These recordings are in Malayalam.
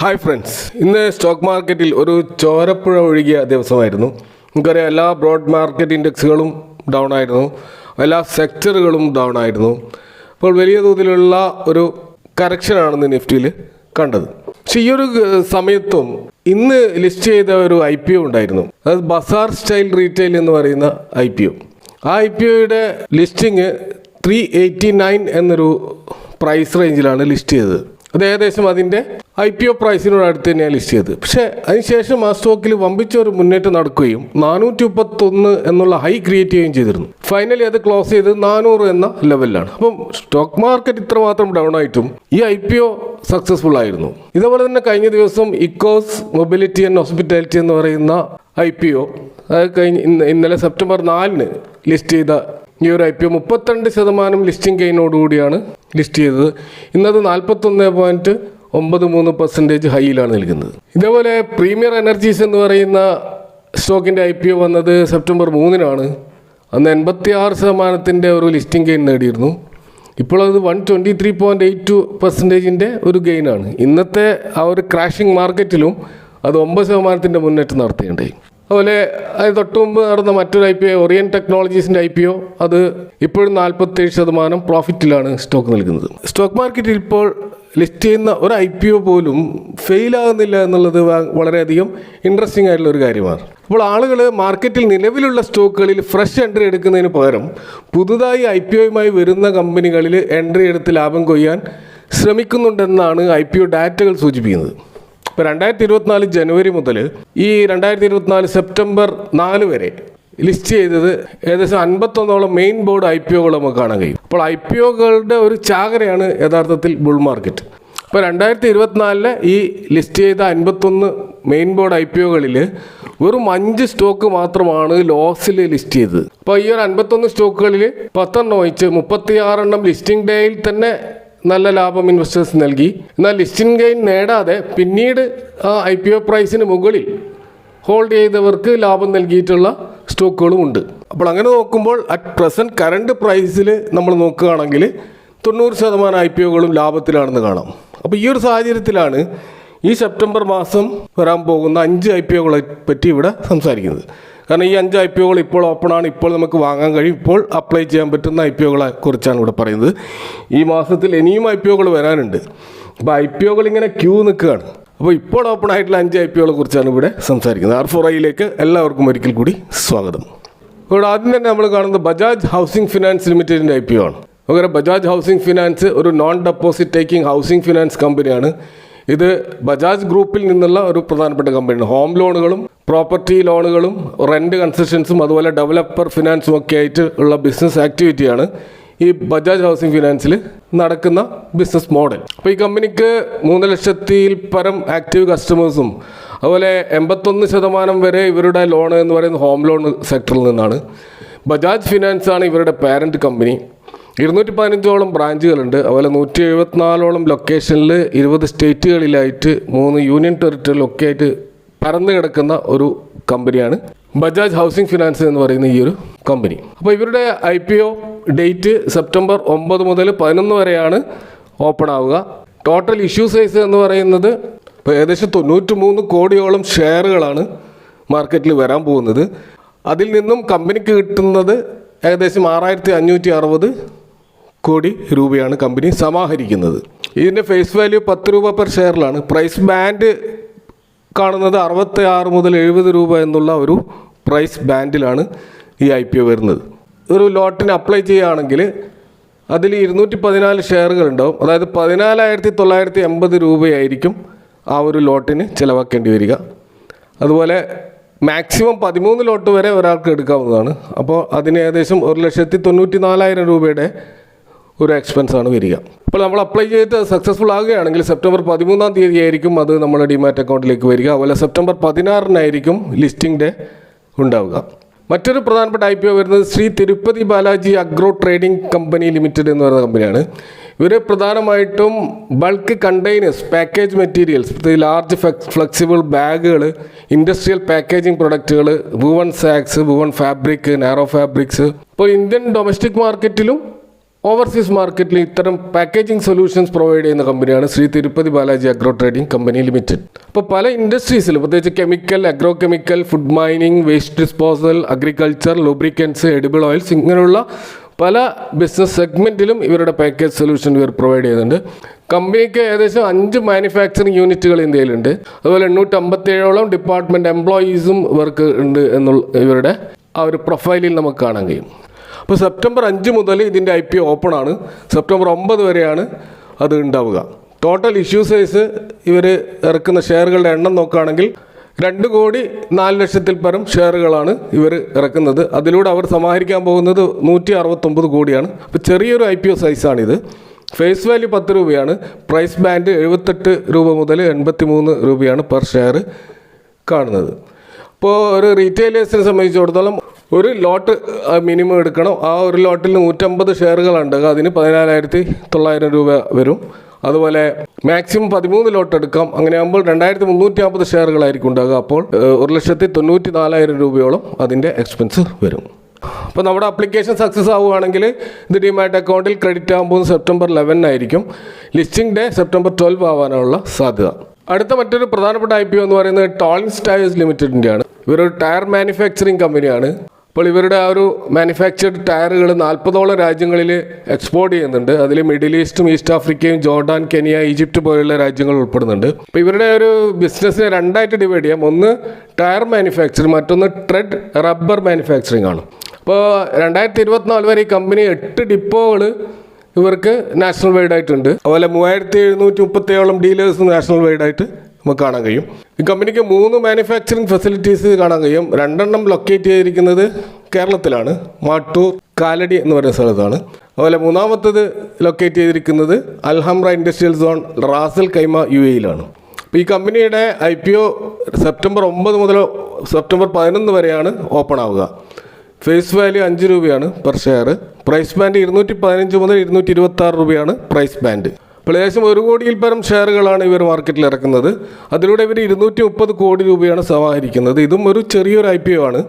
ഹായ് ഫ്രണ്ട്സ്, ഇന്ന് സ്റ്റോക്ക് മാർക്കറ്റിൽ ഒരു ചോരപ്പുഴ ഒഴുകിയ ദിവസമായിരുന്നു. നമുക്കറിയാം, എല്ലാ ബ്രോഡ് മാർക്കറ്റ് ഇൻഡെക്സുകളും ഡൗൺ ആയിരുന്നു, എല്ലാ സെക്ടറുകളും ഡൗൺ ആയിരുന്നു. അപ്പോൾ വലിയ തോതിലുള്ള ഒരു കറക്ഷനാണെന്ന് നിഫ്റ്റിയിൽ കണ്ടത്. പക്ഷെ ഈ ഒരു സമയത്തും ഇന്ന് ലിസ്റ്റ് ചെയ്ത ഒരു IPO ഉണ്ടായിരുന്നു. അതായത് ബസാർ സ്റ്റൈൽ റീറ്റെയിൽ എന്ന് പറയുന്ന IPO. ആ IPOയുടെ ലിസ്റ്റിങ് 389 എന്നൊരു പ്രൈസ് റേഞ്ചിലാണ് ലിസ്റ്റ് ചെയ്തത്. അത് ഏകദേശം അതിൻ്റെ IPO പ്രൈസിനോട് അടുത്ത് തന്നെയാണ് ലിസ്റ്റ് ചെയ്തത്. പക്ഷേ അതിനുശേഷം ആ സ്റ്റോക്കിൽ വമ്പിച്ച ഒരു മുന്നേറ്റം നടക്കുകയും 431 എന്നുള്ള ഹൈ ക്രിയേറ്റ് ചെയ്യുകയും ചെയ്തിരുന്നു. ഫൈനലി അത് ക്ലോസ് ചെയ്ത് 400 എന്ന ലെവലിലാണ്. അപ്പം സ്റ്റോക്ക് മാർക്കറ്റ് ഇത്രമാത്രം ഡൗൺ ആയിട്ടും ഈ IPO സക്സസ്ഫുൾ ആയിരുന്നു. ഇതുപോലെ തന്നെ കഴിഞ്ഞ ദിവസം ഇക്കോസ് മൊബിലിറ്റി ആൻഡ് ഹോസ്പിറ്റാലിറ്റി എന്ന് പറയുന്ന IPO അത് ഇന്നലെ സെപ്റ്റംബർ 4 ലിസ്റ്റ് ചെയ്ത ഈ ഒരു IPO 32% ലിസ്റ്റിംഗ് ഗെയിനോടുകൂടിയാണ് ലിസ്റ്റ് ചെയ്തത്. ഇന്നത് 41.93% ഹൈയിലാണ് നിൽക്കുന്നത്. ഇതേപോലെ പ്രീമിയർ എനർജീസ് എന്ന് പറയുന്ന സ്റ്റോക്കിൻ്റെ IPO വന്നത് സെപ്റ്റംബർ 3 അന്ന് 86% ഒരു ലിസ്റ്റിംഗ് ഗെയിൻ നേടിയിരുന്നു. ഇപ്പോൾ അത് 123.82% ഒരു ഗെയിനാണ്. ഇന്നത്തെ ആ ഒരു ക്രാഷിംഗ് മാർക്കറ്റിലും അത് 9% മുന്നേറ്റം നടത്തുകയുണ്ടായി. അതുപോലെ അത് തൊട്ട് മുമ്പ് നടന്ന മറ്റൊരു IPO ഒറിയൻ ടെക്നോളജീസിൻ്റെ IPO അത് ഇപ്പോഴും 47% പ്രോഫിറ്റിലാണ് സ്റ്റോക്ക് നിൽക്കുന്നത്. സ്റ്റോക്ക് മാർക്കറ്റിൽ ഇപ്പോൾ ലിസ്റ്റ് ചെയ്യുന്ന ഒരു IPO പോലും ഫെയിലാകുന്നില്ല എന്നുള്ളത് വളരെയധികം ഇൻട്രസ്റ്റിംഗ് ആയിട്ടുള്ള ഒരു കാര്യമാണ്. അപ്പോൾ ആളുകൾ മാർക്കറ്റിൽ നിലവിലുള്ള സ്റ്റോക്കുകളിൽ ഫ്രഷ് എൻട്രി എടുക്കുന്നതിന് പകരം പുതുതായി IPOയുമായി വരുന്ന കമ്പനികളിൽ എൻട്രി എടുത്ത് ലാഭം കൊയ്യാൻ ശ്രമിക്കുന്നുണ്ടെന്നാണ് IPO ഡാറ്റകൾ സൂചിപ്പിക്കുന്നത്. ഇപ്പോൾ 2024 ജനുവരി മുതൽ ഈ 2024 സെപ്റ്റംബർ 4 വരെ ലിസ്റ്റ് ചെയ്തത് ഏകദേശം 51ഓളം മെയിൻ ബോർഡ് IPOകൾ നമുക്ക് കാണാൻ കഴിയും. അപ്പോൾ IPOകളുടെ ഒരു ചാകരയാണ് യഥാർത്ഥത്തിൽ ബുൾ മാർക്കറ്റ്. ഇപ്പോൾ 2024 ഈ ലിസ്റ്റ് ചെയ്ത 51 മെയിൻ ബോർഡ് IPOകളിൽ വെറും 5 സ്റ്റോക്ക് മാത്രമാണ് ലോസിൽ ലിസ്റ്റ് ചെയ്തത്. അപ്പോൾ ഈ ഒരു 51 സ്റ്റോക്കുകളിൽ 10 ഒഴിച്ച് 36 ലിസ്റ്റിംഗ് ഡേയിൽ തന്നെ നല്ല ലാഭം ഇൻവെസ്റ്റേഴ്സ് നൽകി. എന്നാൽ ലിസ്റ്റിംഗ് ഗെയിൻ നേടാതെ പിന്നീട് ആ IPO പ്രൈസിന് മുകളിൽ ഹോൾഡ് ചെയ്തവർക്ക് ലാഭം നൽകിയിട്ടുള്ള സ്റ്റോക്കുകളും ഉണ്ട്. അപ്പോൾ അങ്ങനെ നോക്കുമ്പോൾ അറ്റ് പ്രസൻറ്റ് കറണ്ട് പ്രൈസിൽ നമ്മൾ നോക്കുകയാണെങ്കിൽ 90% IPOകളും ലാഭത്തിലാണെന്ന് കാണാം. അപ്പോൾ ഈ ഒരു സാഹചര്യത്തിലാണ് ഈ സെപ്റ്റംബർ മാസം വരാൻ പോകുന്ന 5 IPOകളെ പറ്റി ഇവിടെ സംസാരിക്കുന്നത്. കാരണം ഈ 5 IPOകൾ ഇപ്പോൾ ഓപ്പണാണ്, ഇപ്പോൾ നമുക്ക് വാങ്ങാൻ കഴിയും, ഇപ്പോൾ അപ്ലൈ ചെയ്യാൻ പറ്റുന്ന IPOകളെ കുറിച്ചാണ് ഇവിടെ പറയുന്നത്. ഈ മാസത്തിൽ ഇനിയും IPOകൾ വരാനുണ്ട്. അപ്പോൾ IPOകൾ ഇങ്ങനെ ക്യൂ നിൽക്കുകയാണ്. അപ്പോൾ ഇപ്പോൾ ഓപ്പൺ ആയിട്ടുള്ള 5 IPOകളെ കുറിച്ചാണ് ഇവിടെ സംസാരിക്കുന്നത്. R4iയിലേക്ക് എല്ലാവർക്കും ഒരിക്കൽ കൂടി സ്വാഗതം. ഇവിടെ ആദ്യം തന്നെ നമ്മൾ കാണുന്നത് ബജാജ് ഹൗസിംഗ് ഫിനാൻസ് ലിമിറ്റഡിൻ്റെ IPO ആണ്. അതുപോലെ ബജാജ് ഹൗസിംഗ് ഫിനാൻസ് ഒരു non deposit taking housing finance കമ്പനിയാണ്. ഇത് ബജാജ് ഗ്രൂപ്പിൽ നിന്നുള്ള ഒരു പ്രധാനപ്പെട്ട കമ്പനിയാണ്. ഹോം ലോണുകളും പ്രോപ്പർട്ടി ലോണുകളും റെൻറ്റ് കൺസെഷൻസും അതുപോലെ ഡെവലപ്പർ ഫിനാൻസും ഒക്കെ ആയിട്ട് ഉള്ള ബിസിനസ് ആക്ടിവിറ്റിയാണ് ഈ ബജാജ് ഹൗസിംഗ് ഫിനാൻസിൽ നടക്കുന്ന ബിസിനസ് മോഡൽ. അപ്പോൾ ഈ കമ്പനിക്ക് 3 ലക്ഷത്തിൽ പരം ആക്റ്റീവ് കസ്റ്റമേഴ്സും അതുപോലെ 81% വരെ ഇവരുടെ ലോൺ എന്ന് പറയുന്ന ഹോം ലോൺ സെക്ടറിൽ നിന്നാണ്. ബജാജ് ഫിനാൻസ് ആണ് ഇവരുടെ പാരൻറ്റ് കമ്പനി. 215ഓളം ബ്രാഞ്ചുകളുണ്ട്. അതുപോലെ 174ഓളം ലൊക്കേഷനിൽ 20 സ്റ്റേറ്റുകളിലായിട്ട് 3 യൂണിയൻ ടെറിട്ടറിയിലൊക്കെ ആയിട്ട് പരന്നു കിടക്കുന്ന ഒരു കമ്പനിയാണ് ബജാജ് ഹൗസിംഗ് ഫിനാൻസ് എന്ന് പറയുന്ന ഈ ഒരു കമ്പനി. അപ്പോൾ ഇവരുടെ IPO ഡേറ്റ് സെപ്റ്റംബർ 9 മുതൽ 11 വരെയാണ് ഓപ്പൺ ആവുക. ടോട്ടൽ ഇഷ്യൂ സൈസ് എന്ന് പറയുന്നത് ഇപ്പോൾ ഏകദേശം 93 കോടിയോളം ഷെയറുകളാണ് മാർക്കറ്റിൽ വരാൻ പോകുന്നത്. അതിൽ നിന്നും കമ്പനിക്ക് കിട്ടുന്നത് ഏകദേശം 6560 കോടി രൂപയാണ് കമ്പനി സമാഹരിക്കുന്നത്. ഇതിൻ്റെ ഫേസ് വാല്യൂ 10 രൂപ പെർ ഷെയറിലാണ്. പ്രൈസ് ബാൻഡ് കാണുന്നത് 66 മുതൽ 70 രൂപ എന്നുള്ള ഒരു പ്രൈസ് ബാൻഡിലാണ് ഈ IPO വരുന്നത്. ഒരു ലോട്ടിന് അപ്ലൈ ചെയ്യുകയാണെങ്കിൽ അതിൽ 214 ഷെയറുകൾ ഉണ്ടാവും. അതായത് 14,980 രൂപയായിരിക്കും ആ ഒരു ലോട്ടിന് ചിലവാക്കേണ്ടി വരിക. അതുപോലെ മാക്സിമം 13 ലോട്ട് വരെ ഒരാൾക്ക് എടുക്കാവുന്നതാണ്. അപ്പോൾ അതിന് ഏകദേശം 1,94,000 രൂപയുടെ ഒരു എക്സ്പെൻസാണ് വരിക. അപ്പോൾ നമ്മൾ അപ്ലൈ ചെയ്തിട്ട് സക്സസ്ഫുൾ ആകുകയാണെങ്കിൽ സെപ്റ്റംബർ 13 ആയിരിക്കും അത് നമ്മുടെ ഡിമാറ്റ് അക്കൗണ്ടിലേക്ക് വരിക. അതുപോലെ സെപ്റ്റംബർ 16 ലിസ്റ്റിംഗ് ഡേ ഉണ്ടാവുക. മറ്റൊരു പ്രധാനപ്പെട്ട IPO വരുന്നത് Shri Tirupati Balaji agro trading company limited എന്ന് പറയുന്ന കമ്പനിയാണ്. ഇവർ പ്രധാനമായിട്ടും bulk containers, package materials, large flexible ബാഗുകൾ, ഇൻഡസ്ട്രിയൽ പാക്കേജിംഗ് പ്രൊഡക്റ്റുകൾ, woven sacks, woven fabric, narrow fabrics. ഇപ്പോൾ ഇന്ത്യൻ ഡൊമസ്റ്റിക് മാർക്കറ്റിലും ഓവർസീസ് മാർക്കറ്റിൽ ഇത്തരം പാക്കേജിംഗ് സൊല്യൂഷൻസ് പ്രൊവൈഡ് ചെയ്യുന്ന കമ്പനിയാണ് Shri Tirupati Balaji agro trading company limited. അപ്പോൾ പല ഇൻഡസ്ട്രീസിലും പ്രത്യേകിച്ച് chemical, agro chemical, food mining, waste disposal, agriculture, lubricants, edible oils ഇങ്ങനെയുള്ള പല ബിസിനസ് സെഗ്മെൻറ്റിലും ഇവരുടെ പാക്കേജ് സൊല്യൂഷൻ ഇവർ പ്രൊവൈഡ് ചെയ്യുന്നുണ്ട്. കമ്പനിക്ക് ഏകദേശം 5 മാനുഫാക്ചറിങ് യൂണിറ്റുകൾ ഇന്ത്യയിലുണ്ട്. അതുപോലെ 857ഓളം ഡിപ്പാർട്ട്മെൻറ്റ് എംപ്ലോയീസും ഇവർക്ക് ഉണ്ട് എന്നുള്ള ഇവരുടെ ആ ഒരു പ്രൊഫൈലിൽ നമുക്ക് കാണാൻ കഴിയും. അപ്പോൾ സെപ്റ്റംബർ 5 മുതൽ ഇതിൻ്റെ IPO ഓപ്പൺ ആണ്. സെപ്റ്റംബർ 9 വരെയാണ് അത് ഉണ്ടാവുക. ടോട്ടൽ ഇഷ്യൂ സൈസ് ഇവർ ഇറക്കുന്ന ഷെയറുകളുടെ എണ്ണം നോക്കുകയാണെങ്കിൽ 2,04,00,000 പരം ഷെയറുകളാണ് ഇവർ ഇറക്കുന്നത്. അതിലൂടെ അവർ സമാഹരിക്കാൻ പോകുന്നത് 169 കോടിയാണ്. അപ്പോൾ ചെറിയൊരു IPO സൈസാണിത്. ഫേസ് വാല്യൂ 10 രൂപയാണ്. പ്രൈസ് ബാൻഡ് 78 രൂപ മുതൽ 83 രൂപയാണ് പെർ ഷെയർ കാണുന്നത്. ഇപ്പോൾ ഒരു റീറ്റെയിലേഴ്സിനെ സംബന്ധിച്ചിടത്തോളം ഒരു ലോട്ട് മിനിമം എടുക്കണം. ആ ഒരു ലോട്ടിൽ 150 ഷെയറുകളുണ്ടാകുക. അതിന് 14,900 രൂപ വരും. അതുപോലെ മാക്സിമം 13 ലോട്ട് എടുക്കാം. അങ്ങനെയാകുമ്പോൾ 2,350 ഷെയറുകളായിരിക്കും ഉണ്ടാകുക. അപ്പോൾ 1,94,000 രൂപയോളം അതിൻ്റെ എക്സ്പെൻസ് വരും. അപ്പോൾ നമ്മുടെ അപ്ലിക്കേഷൻ സക്സസ് ആവുകയാണെങ്കിൽ ഇത് ഡിമാറ്റ് അക്കൗണ്ടിൽ ക്രെഡിറ്റ് ആകുമ്പോൾ സെപ്റ്റംബർ 11 ആയിരിക്കും. ലിസ്റ്റിംഗ് ഡേ സെപ്റ്റംബർ 12 ആവാനുള്ള സാധ്യത. അടുത്ത മറ്റൊരു പ്രധാനപ്പെട്ട IPO എന്ന് പറയുന്നത് ടോളിൻസ് ടയേഴ്സ് ലിമിറ്റഡിൻ്റെയാണ്. ഇവരൊരു ടയർ മാനുഫാക്ചറിങ് കമ്പനിയാണ്. അപ്പോൾ ഇവരുടെ ആ ഒരു മാനുഫാക്ചർഡ് ടയറുകൾ 40ഓളം രാജ്യങ്ങളിൽ എക്സ്പോർട്ട് ചെയ്യുന്നുണ്ട്. അതിൽ മിഡിൽ ഈസ്റ്റും, ഈസ്റ്റ് ആഫ്രിക്കയും, ജോർഡാൻ, കെനിയ, ഈജിപ്റ്റ് പോലുള്ള രാജ്യങ്ങൾ ഉൾപ്പെടുന്നുണ്ട്. അപ്പോൾ ഇവരുടെ ഒരു ബിസിനസ്സിനെ 2ആയിട്ട് ഡിവൈഡ് ചെയ്യാം. ഒന്ന് ടയർ മാനുഫാക്ചറിങ്, മറ്റൊന്ന് ട്രെഡ് റബ്ബർ മാനുഫാക്ചറിങ് ആണ്. അപ്പോൾ 2024 വരെ ഈ കമ്പനി 8 ഡിപ്പോകൾ ഇവർക്ക് നാഷണൽ വൈഡ് ആയിട്ടുണ്ട്. അതുപോലെ 3,737ഓളം ഡീലേഴ്സ് നാഷണൽ വൈഡ് ആയിട്ട് നമുക്ക് കാണാൻ കഴിയും. ഈ കമ്പനിക്ക് 3 മാനുഫാക്ചറിങ് ഫെസിലിറ്റീസ് കാണാൻ കഴിയും. 2 ലൊക്കേറ്റ് ചെയ്തിരിക്കുന്നത് കേരളത്തിലാണ്, മാട്ടൂർ, കാലടി എന്ന് പറയുന്ന സ്ഥലത്താണ്. അതുപോലെ 3ാമത്തത് ലൊക്കേറ്റ് ചെയ്തിരിക്കുന്നത് Alhamra industrial zone, Ras al Khaimah, UAE-ലാണ്. അപ്പോൾ ഈ കമ്പനിയുടെ IPO സെപ്റ്റംബർ 9 മുതൽ സെപ്റ്റംബർ 11 വരെയാണ് ഓപ്പൺ ആവുക. ഫേസ് വാല്യൂ 5 രൂപയാണ് പെർ ഷെയർ. പ്രൈസ് ബാൻഡ് 215 മുതൽ 226 രൂപയാണ് പ്രൈസ് ബാൻഡ്. അപ്പോൾ ഏകദേശം 1 കോടിയിൽ പരം ഷെയറുകളാണ് ഇവർ മാർക്കറ്റിൽ ഇറക്കുന്നത്. അതിലൂടെ ഇവർ 230 കോടി രൂപയാണ് സമാഹരിക്കുന്നത്. ഇതും ഒരു ചെറിയൊരു IPO ആണ്.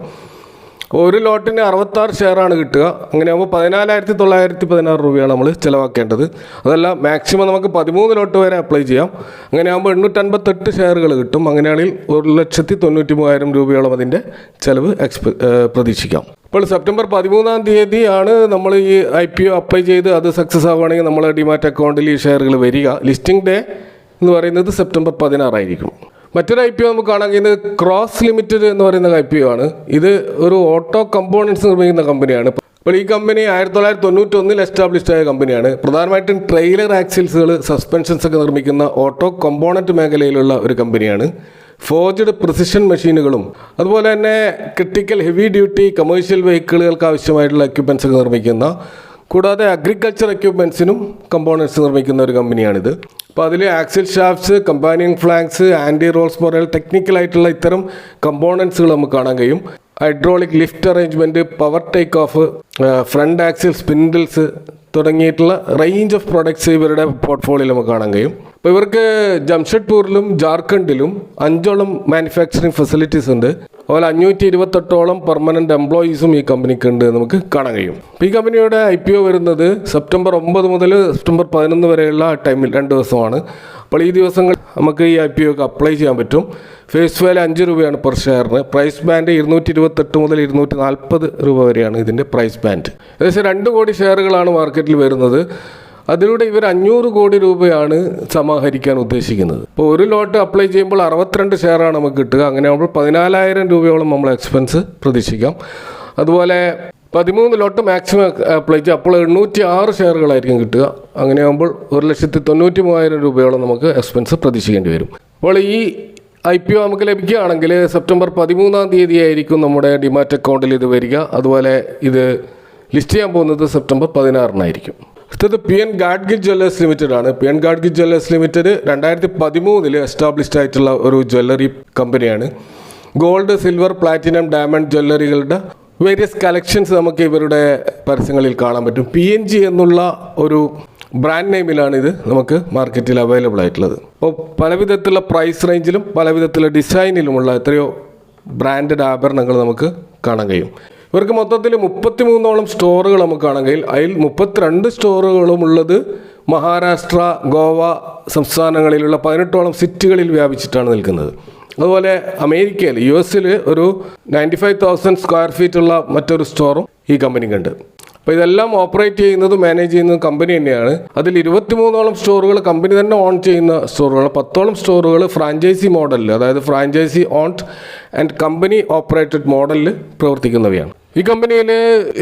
ഒരു ലോട്ടിന് 66 ഷെയറാണ് കിട്ടുക. അങ്ങനെയാകുമ്പോൾ 14,916 രൂപയാണ് നമ്മൾ ചിലവാക്കേണ്ടത്. അതല്ല, മാക്സിമം നമുക്ക് 13 ലോട്ട് വരെ അപ്ലൈ ചെയ്യാം. അങ്ങനെയാകുമ്പോൾ 858 ഷെയറുകൾ കിട്ടും. അങ്ങനെയാണെങ്കിൽ 1,93,000 രൂപയോളം അതിൻ്റെ ചിലവ് പ്രതീക്ഷിക്കാം. ഇപ്പോൾ സെപ്റ്റംബർ 13-ാം തീയതിയാണ് നമ്മൾ ഈ IPO അപ്ലൈ ചെയ്ത് അത് സക്സസ് ആവുകയാണെങ്കിൽ നമ്മളെ ഡിമാറ്റ് അക്കൗണ്ടിൽ ഈ ഷെയറുകൾ വരിക. ലിസ്റ്റിംഗ് ഡേ എന്ന് പറയുന്നത് സെപ്റ്റംബർ 16 ആയിരിക്കും. മറ്റൊരു IPO നമുക്ക് കാണാൻ കഴിയുന്നത് ക്രോസ് ലിമിറ്റഡ് എന്ന് പറയുന്ന IPO ആണ്. ഇത് ഒരു ഓട്ടോ കമ്പോണൻസ് നിർമ്മിക്കുന്ന കമ്പനിയാണ്. അപ്പോൾ ഈ കമ്പനി 1991 എസ്റ്റാബ്ലിഷ്ഡ് ആയ കമ്പനിയാണ്. പ്രധാനമായിട്ടും ട്രെയിലർ ആക്സിൽസുകൾ, സസ്പെൻഷൻസ് ഒക്കെ നിർമ്മിക്കുന്ന ഓട്ടോ കമ്പോണൻറ്റ് മേഖലയിലുള്ള ഒരു കമ്പനിയാണ്. ഫോർജ്ഡ് പ്രിസിഷൻ മെഷീനുകളും അതുപോലെ തന്നെ ക്രിട്ടിക്കൽ ഹെവി ഡ്യൂട്ടി കമേഴ്ഷ്യൽ വെഹിക്കിളുകൾക്ക് ആവശ്യമായിട്ടുള്ള എക്യുപ്മെൻറ്റ്സ് ഒക്കെ നിർമ്മിക്കുന്ന, കൂടാതെ അഗ്രികൾച്ചർ എക്യുപ്മെൻറ്റ്സിനും കമ്പോണൻറ്റ്സ് നിർമ്മിക്കുന്ന ഒരു കമ്പനിയാണിത്. അപ്പോൾ അതിൽ axle shafts, companion flanges, anti rolls പോലെയുള്ള ടെക്നിക്കലായിട്ടുള്ള ഇത്തരം കമ്പോണൻറ്റ്സുകൾ നമുക്ക് കാണാൻ കഴിയും. Hydraulic lift arrangement, power take off, front axle spindles തുടങ്ങിയിട്ടുള്ള റേഞ്ച് ഓഫ് പ്രൊഡക്ട്സ് ഇവരുടെ പോർട്ട്ഫോളിയോയിൽ നമുക്ക് കാണാൻ കഴിയും. അപ്പോൾ ഇവർക്ക് ജംഷഡ്പൂരിലും ജാർഖണ്ഡിലും 5ഓളം മാനുഫാക്ചറിങ് ഫെസിലിറ്റീസ് ഉണ്ട്. അതുപോലെ 528ഓളം പെർമനൻറ്റ് എംപ്ലോയീസും ഈ കമ്പനിക്ക് ഉണ്ട് നമുക്ക് കാണാൻ കഴിയും. അപ്പോൾ ഈ കമ്പനിയുടെ IPO വരുന്നത് സെപ്റ്റംബർ 9 മുതൽ സെപ്റ്റംബർ 11 വരെയുള്ള ടൈമിൽ 2 ദിവസമാണ്. അപ്പോൾ ഈ ദിവസങ്ങൾ നമുക്ക് ഈ IPOക്ക് അപ്ലൈ ചെയ്യാൻ പറ്റും. ഫേസ് വാല്യൂ 5 രൂപയാണ് പെർ ഷെയറിന്. പ്രൈസ് ബാൻഡ് 228 മുതൽ 240 രൂപ വരെയാണ് ഇതിൻ്റെ പ്രൈസ് ബാൻഡ്. ഏകദേശം 2 കോടി ഷെയറുകളാണ് മാർക്കറ്റിൽ വരുന്നത്. അതിലൂടെ ഇവർ 500 കോടി രൂപയാണ് സമാഹരിക്കാൻ ഉദ്ദേശിക്കുന്നത്. ഇപ്പോൾ ഒരു ലോട്ട് അപ്ലൈ ചെയ്യുമ്പോൾ 62 ഷെയറാണ് നമുക്ക് കിട്ടുക. അങ്ങനെ ആകുമ്പോൾ 14,000 രൂപയോളം നമ്മൾ എക്സ്പെൻസ് പ്രതീക്ഷിക്കാം. അതുപോലെ 13 ലോട്ട് മാക്സിമം അപ്ലൈ ചെയ്യുക. അപ്പോൾ 806 ഷെയറുകളായിരിക്കും കിട്ടുക. അങ്ങനെയാകുമ്പോൾ 1,93,000 രൂപയോളം നമുക്ക് എക്സ്പെൻസ് പ്രതീക്ഷിക്കേണ്ടി വരും. അപ്പോൾ ഈ IPO നമുക്ക് ലഭിക്കുകയാണെങ്കിൽ സെപ്റ്റംബർ 13-ാം തീയതി ആയിരിക്കും നമ്മുടെ ഡിമാറ്റ് അക്കൗണ്ടിൽ ഇത് വരിക. അതുപോലെ ഇത് ലിസ്റ്റ് ചെയ്യാൻ പോകുന്നത് സെപ്റ്റംബർ 16-നായിരിക്കും. അടുത്തത് PN ഗാഡ്ഗിൽ ജ്വല്ലേഴ്സ് ലിമിറ്റഡ് ആണ്. PN Gadgil jewellers limited 2013 established ആയിട്ടുള്ള ഒരു ജ്വല്ലറി കമ്പനിയാണ്. ഗോൾഡ്, സിൽവർ, പ്ലാറ്റിനം, ഡയമണ്ട് ജ്വല്ലറികളുടെ വേരിയസ് കളക്ഷൻസ് നമുക്ക് ഇവരുടെ പരസ്യങ്ങളിൽ കാണാൻ പറ്റും. PNG എന്നുള്ള ഒരു ബ്രാൻഡ് നെയിമിലാണ് ഇത് നമുക്ക് മാർക്കറ്റിൽ അവൈലബിൾ ആയിട്ടുള്ളത്. അപ്പോൾ പലവിധത്തിലുള്ള പ്രൈസ് റേഞ്ചിലും പലവിധത്തിലുള്ള ഡിസൈനിലുമുള്ള എത്രയോ ബ്രാൻഡഡ് ആഭരണങ്ങൾ നമുക്ക് കാണാൻ കഴിയും. ഇവർക്ക് മൊത്തത്തിൽ 33ഓളം സ്റ്റോറുകൾ നമുക്ക് കാണുമെങ്കിൽ അതിൽ 32 സ്റ്റോറുകളും ഉള്ളത് മഹാരാഷ്ട്ര, ഗോവ സംസ്ഥാനങ്ങളിലുള്ള 18ഓളം സിറ്റികളിൽ വ്യാപിച്ചിട്ടാണ് നിൽക്കുന്നത്. അതുപോലെ അമേരിക്കയിൽ US ഒരു 95,000 സ്ക്വയർ ഫീറ്റ് ഉള്ള മറ്റൊരു സ്റ്റോറും ഈ കമ്പനിക്കുണ്ട്. അപ്പോൾ ഇതെല്ലാം ഓപ്പറേറ്റ് ചെയ്യുന്നതും മാനേജ് ചെയ്യുന്നതും കമ്പനി തന്നെയാണ്. അതിൽ 23ഓളം സ്റ്റോറുകൾ കമ്പനി തന്നെ ഓൺ ചെയ്യുന്ന സ്റ്റോറുകൾ, 10ഓളം സ്റ്റോറുകൾ ഫ്രാഞ്ചൈസി മോഡലിൽ, അതായത് franchise owned and company operated മോഡലിൽ പ്രവർത്തിക്കുന്നവയാണ്. ഈ കമ്പനിയിൽ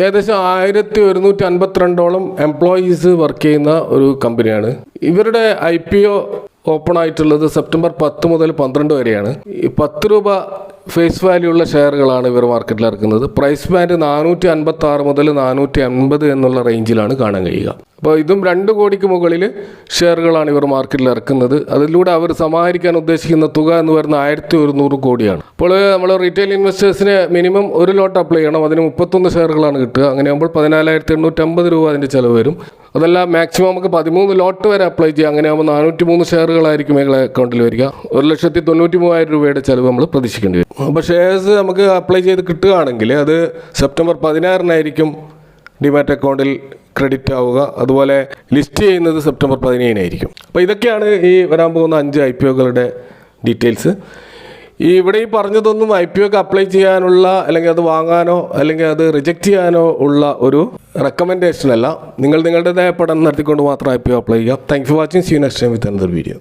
ഏകദേശം 1152ഓളം എംപ്ലോയീസ് വർക്ക് ചെയ്യുന്ന ഒരു കമ്പനിയാണ്. ഇവരുടെ IPO ഓപ്പൺ ആയിട്ടുള്ളത് സെപ്റ്റംബർ 10 മുതൽ 12 വരെയാണ്. ഈ 10 രൂപ ഫേസ് വാല്യൂ ഉള്ള ഷെയറുകളാണ് ഇവർ മാർക്കറ്റിൽ ഇറക്കുന്നത്. പ്രൈസ് ബാൻഡ് 456 മുതൽ 450 എന്നുള്ള റേഞ്ചിലാണ് കാണാൻ കഴിയുക. അപ്പോൾ ഇതും 2 കോടിക്ക് മുകളിൽ ഷെയറുകളാണ് ഇവർ മാർക്കറ്റിൽ ഇറക്കുന്നത്. അതിലൂടെ അവർ സമാഹരിക്കാൻ ഉദ്ദേശിക്കുന്ന തുക എന്ന് പറയുന്നത് 1100 കോടിയാണ്. അപ്പോൾ നമ്മൾ റീറ്റെയിൽ ഇൻവെസ്റ്റേഴ്സിന് മിനിമം 1 ലോട്ട് അപ്ലൈ ചെയ്യണം. അതിന് 31 ഷെയറുകളാണ് കിട്ടുക. അങ്ങനെയാകുമ്പോൾ 14,850 രൂപ അതിൻ്റെ ചിലവ് വരും. അതല്ല, മാക്സിമം നമുക്ക് 13 ലോട്ട് വരെ അപ്ലൈ ചെയ്യാം. അങ്ങനെയാകുമ്പോൾ 403 ഷെയറുകളായിരിക്കും നിങ്ങളുടെ അക്കൗണ്ടിൽ വരിക. 1,93,000 രൂപയുടെ ചിലവ് നമ്മൾ പ്രതീക്ഷിക്കേണ്ടി വരും. അപ്പോൾ ഷെയർസ് നമുക്ക് അപ്ലൈ ചെയ്ത് കിട്ടുകയാണെങ്കിൽ അത് സെപ്റ്റംബർ 16-നായിരിക്കും ഡിമാറ്റ് അക്കൗണ്ടിൽ ക്രെഡിറ്റ് ആവുക. അതുപോലെ ലിസ്റ്റ് ചെയ്യുന്നത് സെപ്റ്റംബർ 17-നായിരിക്കും. അപ്പോൾ ഇതൊക്കെയാണ് ഈ വരാൻ പോകുന്ന 5 IPOകളുടെ ഡീറ്റെയിൽസ്. ഇവിടെ ഈ പറഞ്ഞതൊന്നും IPOക്ക് അപ്ലൈ ചെയ്യാനുള്ള, അല്ലെങ്കിൽ അത് വാങ്ങാനോ അല്ലെങ്കിൽ അത് റിജക്റ്റ് ചെയ്യാനോ ഉള്ള ഒരു റെക്കമെൻഡേഷൻ അല്ല. നിങ്ങൾ നിങ്ങളുടേതായ പഠനം നടത്തിക്കൊണ്ട് മാത്രം IPO അപ്ലൈ ചെയ്യുക. Thank you for watching. See you next time with another video.